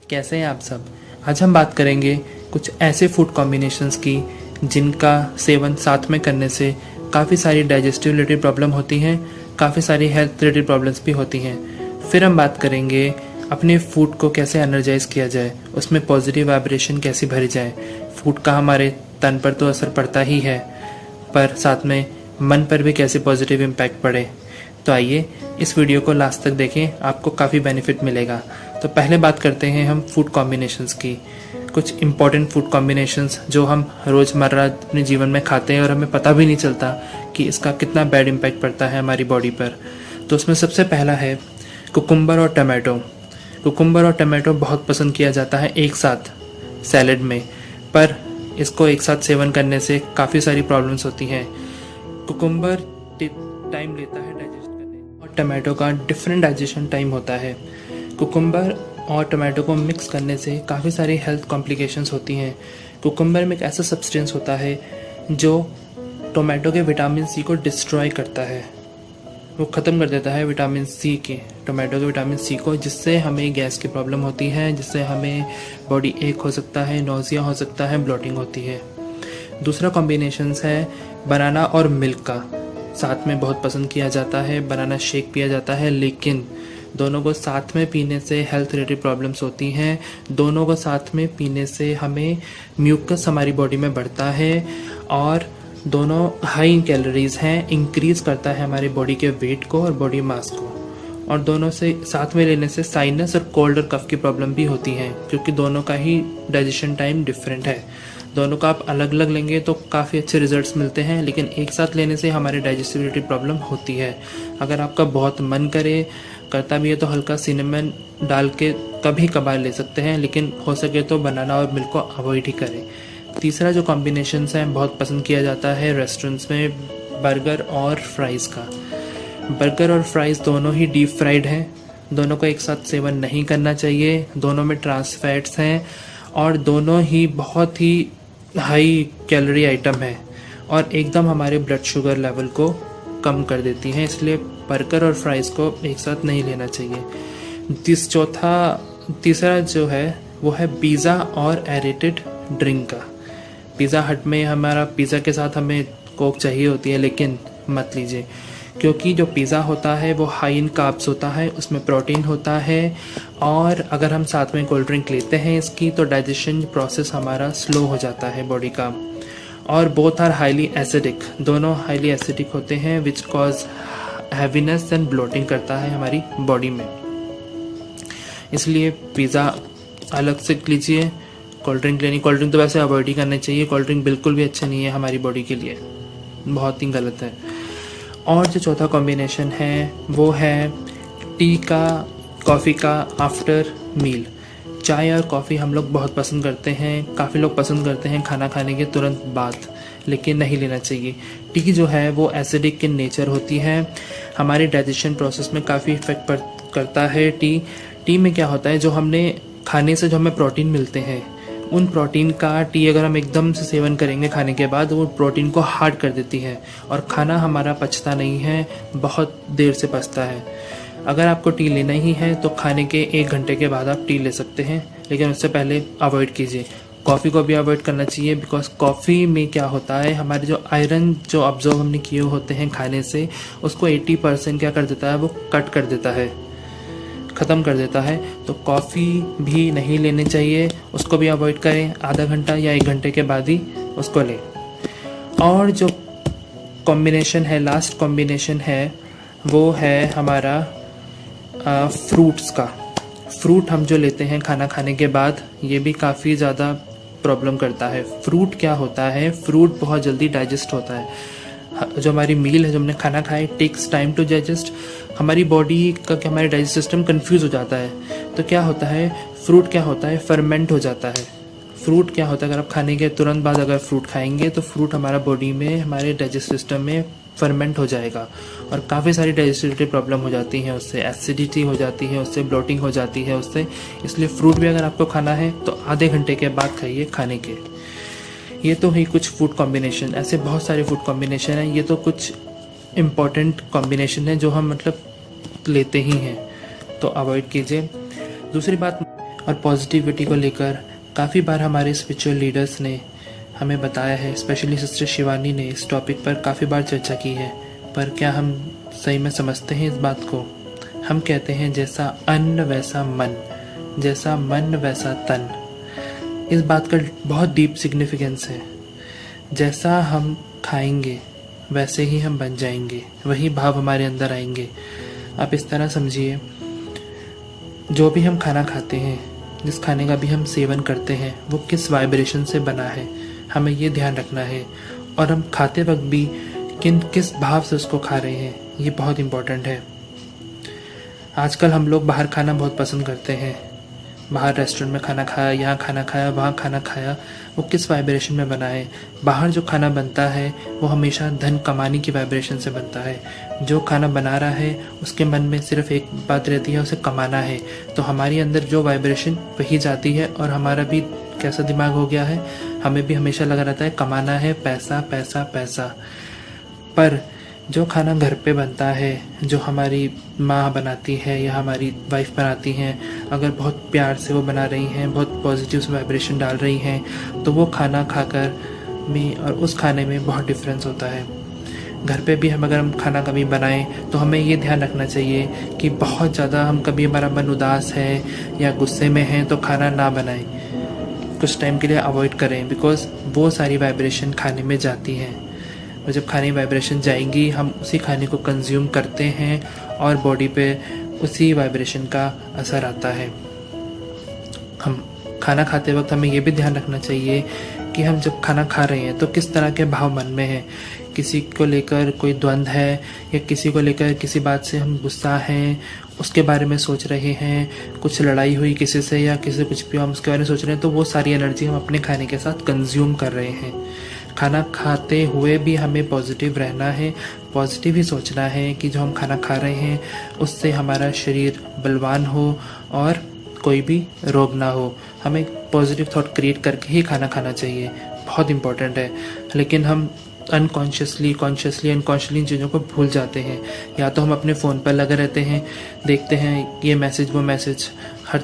कैसे हैं आप सब। आज हम बात करेंगे कुछ ऐसे फूड कॉम्बिनेशंस की जिनका सेवन साथ में करने से काफ़ी सारी डाइजेस्टिव रिलेटेड प्रॉब्लम होती हैं, काफ़ी सारी हेल्थ रिलेटेड प्रॉब्लम्स भी होती हैं। फिर हम बात करेंगे अपने फूड को कैसे एनर्जाइज किया जाए, उसमें पॉजिटिव वाइब्रेशन कैसे भरी जाए। फूड का हमारे तन पर तो असर पड़ता ही है, पर साथ में मन पर भी कैसे पॉजिटिव इम्पैक्ट पड़े। तो आइए इस वीडियो को लास्ट तक देखें, आपको काफ़ी बेनिफिट मिलेगा। तो पहले बात करते हैं हम फूड कॉम्बिनेशंस की। कुछ इम्पॉर्टेंट फूड कॉम्बिनेशंस जो हम रोज़मर्रा अपने जीवन में खाते हैं और हमें पता भी नहीं चलता कि इसका कितना बैड इम्पैक्ट पड़ता है हमारी बॉडी पर। तो उसमें सबसे पहला है कुकुम्बर और टमाटो। कुकुम्बर और टमाटो बहुत पसंद किया जाता है एक साथ सैलेड में, पर इसको एक साथ सेवन करने से काफ़ी सारी प्रॉब्लम्स होती हैं। कुकुम्बर टाइम लेता है डाइजेस्ट करने और टमाटो का डिफरेंट डाइजेशन टाइम होता है। कुकुम्बर और टमाटो को मिक्स करने से काफ़ी सारी हेल्थ कॉम्प्लिकेशंस होती हैं। कुकुम्बर में एक ऐसा सब्सटेंस होता है जो टोमेटो के विटामिन सी को डिस्ट्रॉय करता है, वो ख़त्म कर देता है विटामिन सी के, टोमेटो के विटामिन सी को, जिससे हमें गैस की प्रॉब्लम होती है, जिससे हमें बॉडी एक हो सकता है, नोज़िया हो सकता है, ब्लोटिंग होती है। दूसरा कॉम्बिनेशंस है बनाना और मिल्क का। साथ में बहुत पसंद किया जाता है, बनाना शेक पिया जाता है, लेकिन दोनों को साथ में पीने से हेल्थ रिलेटेड प्रॉब्लम्स होती हैं। दोनों को साथ में पीने से हमें म्यूकस हमारी बॉडी में बढ़ता है और दोनों हाई कैलोरीज हैं, इंक्रीज़ करता है हमारी बॉडी के वेट को और बॉडी मास को। और दोनों से साथ में लेने से साइनस और कोल्ड और कफ की प्रॉब्लम भी होती हैं, क्योंकि दोनों का ही डाइजेशन टाइम डिफरेंट है। दोनों का आप अलग अलग लेंगे तो काफ़ी अच्छे रिजल्ट्स मिलते हैं, लेकिन एक साथ लेने से हमारे डाइजेस्टिविटी प्रॉब्लम होती है। अगर आपका बहुत मन करता भी है तो हल्का सिनेमन डाल के कभी कभार ले सकते हैं, लेकिन हो सके तो बनाना और मिल्क को अवॉइड ही करें। तीसरा जो कॉम्बिनेशंस हैं बहुत पसंद किया जाता है रेस्टोरेंट्स में, बर्गर और फ्राइज़ का। बर्गर और फ्राइज़ दोनों ही डीप फ्राइड हैं, दोनों को एक साथ सेवन नहीं करना चाहिए। दोनों में ट्रांस फैट्स हैं और दोनों ही बहुत ही हाई कैलोरी आइटम है और एकदम हमारे ब्लड शुगर लेवल को कम कर देती हैं, इसलिए बर्गर और फ्राइज़ को एक साथ नहीं लेना चाहिए। तीसरा जो है वो है पिज़्ज़ा और एरेटेड ड्रिंक का। पिज़्ज़ा हट में हमारा पिज़्ज़ा के साथ हमें कोक चाहिए होती है, लेकिन मत लीजिए, क्योंकि जो पिज़्ज़ा होता है वो हाई इन कार्ब्स होता है, उसमें प्रोटीन होता है और अगर हम साथ में कोल्ड ड्रिंक लेते हैं इसकी तो डाइजेशन प्रोसेस हमारा स्लो हो जाता है बॉडी का। और बोथ आर हाईली एसिडिक, दोनों हाईली एसिडिक होते हैं, which cause heaviness and bloating करता है हमारी बॉडी में। इसलिए पिज़्ज़ा अलग से लीजिए, कोल्ड ड्रिंक कोल्ड ड्रिंक तो वैसे अवॉइड ही करनी चाहिए। कोल्ड ड्रिंक बिल्कुल भी अच्छा नहीं है हमारी बॉडी के लिए, बहुत ही गलत है। और जो चौथा कॉम्बिनेशन है वो है टी का, कॉफ़ी का आफ्टर मील। चाय और कॉफ़ी हम लोग बहुत पसंद करते हैं, काफ़ी लोग पसंद करते हैं खाना खाने के तुरंत बाद, लेकिन नहीं लेना चाहिए। टी जो है वो एसिडिक in नेचर होती है, हमारे डाइजेशन प्रोसेस में काफ़ी इफेक्ट करता है। टी में क्या होता है, जो हमने खाने से जो हमें प्रोटीन मिलते हैं, उन प्रोटीन का टी अगर हम एकदम से सेवन करेंगे खाने के बाद, वो प्रोटीन को हार्ड कर देती है और खाना हमारा पचता नहीं है, बहुत देर से पचता है। अगर आपको टी लेना ही है तो खाने के 1 घंटे के बाद आप टी ले सकते हैं, लेकिन उससे पहले अवॉइड कीजिए। कॉफ़ी को भी अवॉइड करना चाहिए, बिकॉज कॉफ़ी में क्या होता है, हमारे जो आयरन जो ऑब्जर्व हमने किए होते हैं खाने से, उसको 80% क्या कर देता है, वो कट कर देता है, ख़त्म कर देता है। तो कॉफ़ी भी नहीं लेनी चाहिए, उसको भी अवॉइड करें, आधा घंटा या 1 घंटे के बाद ही उसको लें। और जो कॉम्बिनेशन है, लास्ट कॉम्बिनेशन है, वो है हमारा फ्रूट्स का। फ्रूट हम जो लेते हैं खाना खाने के बाद, ये भी काफ़ी ज़्यादा प्रॉब्लम करता है। फ्रूट क्या होता है, फ्रूट बहुत जल्दी डाइजेस्ट होता है। जो हमारी मील है, जो हमने खाना खाया, टेक्स टाइम टू डाइजेस्ट। हमारी बॉडी का क्या, हमारा डाइजेस्ट सिस्टम कंफ्यूज हो जाता है, तो क्या होता है, फ्रूट क्या होता है, फर्मेंट हो जाता है। फ्रूट क्या होता है, अगर आप खाने के तुरंत बाद अगर फ्रूट खाएंगे तो फ्रूट हमारा बॉडी में, हमारे डाइजेस्ट सिस्टम में फर्मेंट हो जाएगा और काफ़ी सारी डाइजेस्टिविटी प्रॉब्लम हो जाती है उससे, एसिडिटी हो जाती है उससे, ब्लोटिंग हो जाती है उससे। इसलिए फ्रूट भी अगर आपको खाना है तो आधे घंटे के बाद खाइए खाने के। ये तो ही कुछ फूड कॉम्बिनेशन, ऐसे बहुत सारे फूड कॉम्बिनेशन हैं, ये तो कुछ इम्पॉर्टेंट कॉम्बिनेशन है जो हम मतलब लेते ही हैं, तो अवॉइड कीजिए। दूसरी बात, और पॉजिटिविटी को लेकर काफ़ी बार हमारे स्पिरिचुअल लीडर्स ने हमें बताया है, स्पेशली सिस्टर शिवानी ने इस टॉपिक पर काफ़ी बार चर्चा की है। पर क्या हम सही में समझते हैं इस बात को? हम कहते हैं जैसा अन्न वैसा मन, जैसा मन वैसा तन। इस बात का बहुत डीप सिग्निफिकेंस है। जैसा हम खाएंगे वैसे ही हम बन जाएंगे, वही भाव हमारे अंदर आएंगे। आप इस तरह समझिए, जो भी हम खाना खाते हैं, जिस खाने का भी हम सेवन करते हैं, वो किस वाइब्रेशन से बना है, हमें ये ध्यान रखना है। और हम खाते वक्त भी किस भाव से उसको खा रहे हैं, ये बहुत इम्पोर्टेंट है। आजकल हम लोग बाहर खाना बहुत पसंद करते हैं। बाहर रेस्टोरेंट में खाना खाया, यहाँ खाना खाया, वहाँ खाना खाया, वो किस वाइब्रेशन में बना है? बाहर जो खाना बनता है वो हमेशा धन कमाने की वाइब्रेशन से बनता है। जो खाना बना रहा है उसके मन में सिर्फ एक बात रहती है, उसे कमाना है। तो हमारे अंदर जो वाइब्रेशन वही जाती है, और हमारा भी कैसा दिमाग हो गया है, हमें भी हमेशा लगा रहता है कमाना है, पैसा पैसा पैसा। पर जो खाना घर पे बनता है, जो हमारी माँ बनाती है या हमारी वाइफ बनाती हैं, अगर बहुत प्यार से वो बना रही हैं, बहुत पॉजिटिव वाइब्रेशन डाल रही हैं, तो वो खाना खाकर में और उस खाने में बहुत डिफरेंस होता है। घर पे भी अगर हम खाना कभी बनाएं तो हमें ये ध्यान रखना चाहिए कि बहुत ज़्यादा हम कभी हमारा मन उदास है या गुस्से में है तो खाना ना बनाएं, कुछ टाइम के लिए अवॉइड करें, बिकॉज वो सारी वाइब्रेशन खाने में जाती हैं। और जब खाने की वाइब्रेशन जाएंगी, हम उसी खाने को कंज्यूम करते हैं और बॉडी पे उसी वाइब्रेशन का असर आता है। हम खाना खाते वक्त हमें ये भी ध्यान रखना चाहिए कि हम जब खाना खा रहे हैं तो किस तरह के भाव मन में हैं। किसी को लेकर कोई द्वंद्व है या किसी को लेकर किसी बात से हम गुस्सा हैं, उसके बारे में सोच रहे हैं, कुछ लड़ाई हुई किसी से या किसी कुछ भी हम उसके बारे में सोच रहे हैं, तो वो सारी एनर्जी हम अपने खाने के साथ कंज्यूम कर रहे हैं। खाना खाते हुए भी हमें पॉजिटिव रहना है, पॉजिटिव ही सोचना है कि जो हम खाना खा रहे हैं उससे हमारा शरीर बलवान हो और कोई भी रोग ना हो। हमें पॉजिटिव थॉट क्रिएट करके ही खाना खाना चाहिए, बहुत इम्पोर्टेंट है। लेकिन हम अनकॉन्शियसली इन चीज़ों को भूल जाते हैं। या तो हम अपने फ़ोन पर लगे रहते हैं, देखते हैं ये मैसेज वो मैसेज, हर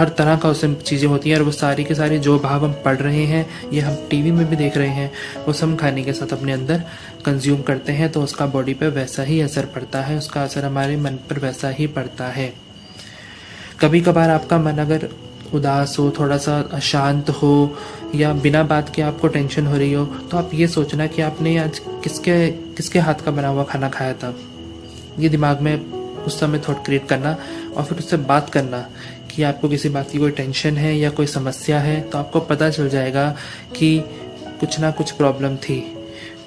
तरह का उससे चीज़ें होती हैं, और वो सारी के सारी जो भाव हम पढ़ रहे हैं, ये हम टीवी में भी देख रहे हैं, वो सब खाने के साथ अपने अंदर कंज्यूम करते हैं, तो उसका बॉडी पे वैसा ही असर पड़ता है, उसका असर हमारे मन पर वैसा ही पड़ता है। कभी कभार आपका मन अगर उदास हो, थोड़ा सा अशांत हो, या बिना बात के आपको टेंशन हो रही हो, तो आप ये सोचना कि आपने आज किसके हाथ का बना हुआ खाना खाया था। ये दिमाग में उस समय थॉट क्रिएट करना और फिर उससे बात करना कि आपको किसी बात की कोई टेंशन है या कोई समस्या है, तो आपको पता चल जाएगा कि कुछ ना कुछ प्रॉब्लम थी।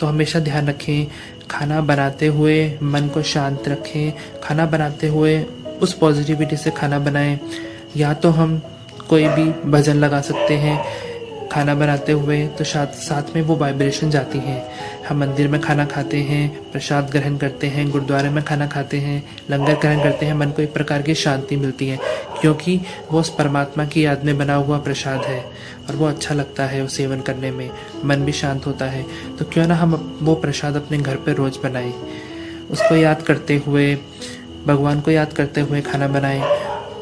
तो हमेशा ध्यान रखें, खाना बनाते हुए मन को शांत रखें, खाना बनाते हुए उस पॉजिटिविटी से खाना बनाएं। या तो हम कोई भी भजन लगा सकते हैं खाना बनाते हुए, तो साथ में वो वाइब्रेशन जाती है। हम मंदिर में खाना खाते हैं, प्रसाद ग्रहण करते हैं, गुरुद्वारे में खाना खाते हैं, लंगर ग्रहण करते हैं, मन को एक प्रकार की शांति मिलती है, क्योंकि वो उस परमात्मा की याद में बना हुआ प्रसाद है और वो अच्छा लगता है, वो सेवन करने में मन भी शांत होता है। तो क्यों ना हम वो प्रसाद अपने घर पर रोज़ बनाएं, उसको याद करते हुए, भगवान को याद करते हुए खाना बनाएं,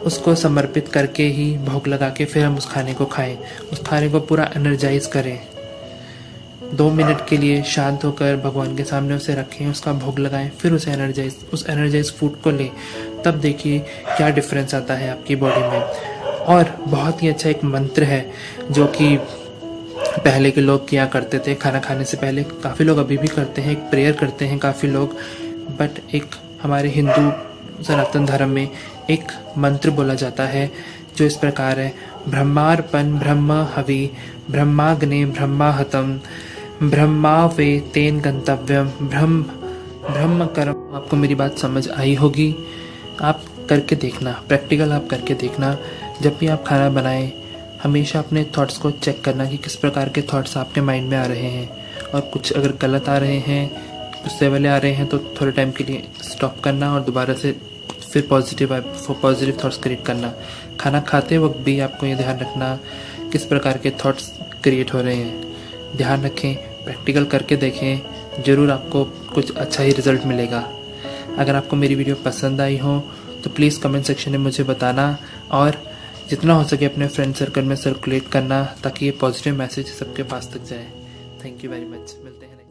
उसको समर्पित करके ही भोग लगा के फिर हम उस खाने को खाएं, उस खाने को पूरा एनर्जाइज करें। 2 मिनट के लिए शांत होकर भगवान के सामने उसे रखें, उसका भोग लगाएं, फिर उस एनर्जाइज फूड को लें। तब देखिए क्या डिफरेंस आता है आपकी बॉडी में। और बहुत ही अच्छा एक मंत्र है जो कि पहले के लोग किया करते थे खाना खाने से पहले, काफ़ी लोग अभी भी करते हैं, एक प्रेयर करते हैं काफ़ी लोग। बट एक हमारे हिंदू सनातन धर्म में एक मंत्र बोला जाता है जो इस प्रकार है: ब्रह्मार्पण ब्रह्म हवि ब्रह्माग्ने ब्रह्माहतम ब्रह्मावे तेन गंतव्यम ब्रह्म कर्म। आपको मेरी बात समझ आई होगी, आप करके देखना, प्रैक्टिकल आप करके देखना। जब भी आप खाना बनाएं, हमेशा अपने थॉट्स को चेक करना कि किस प्रकार के थॉट्स आपके माइंड में आ रहे हैं, और कुछ अगर गलत आ रहे हैं, गुस्से वाले आ रहे हैं, तो थोड़े टाइम के लिए स्टॉप करना और दोबारा से फिर पॉजिटिव थॉट्स क्रिएट करना। खाना खाते वक्त भी आपको ये ध्यान रखना किस प्रकार के थॉट्स क्रिएट हो रहे हैं। ध्यान रखें, प्रैक्टिकल करके देखें, ज़रूर आपको कुछ अच्छा ही रिजल्ट मिलेगा। अगर आपको मेरी वीडियो पसंद आई हो तो प्लीज़ कमेंट सेक्शन में मुझे बताना, और जितना हो सके अपने फ्रेंड सर्कल में सर्कुलेट करना ताकि ये पॉजिटिव मैसेज सबके पास तक जाए। Thank you very much. मिलते हैं।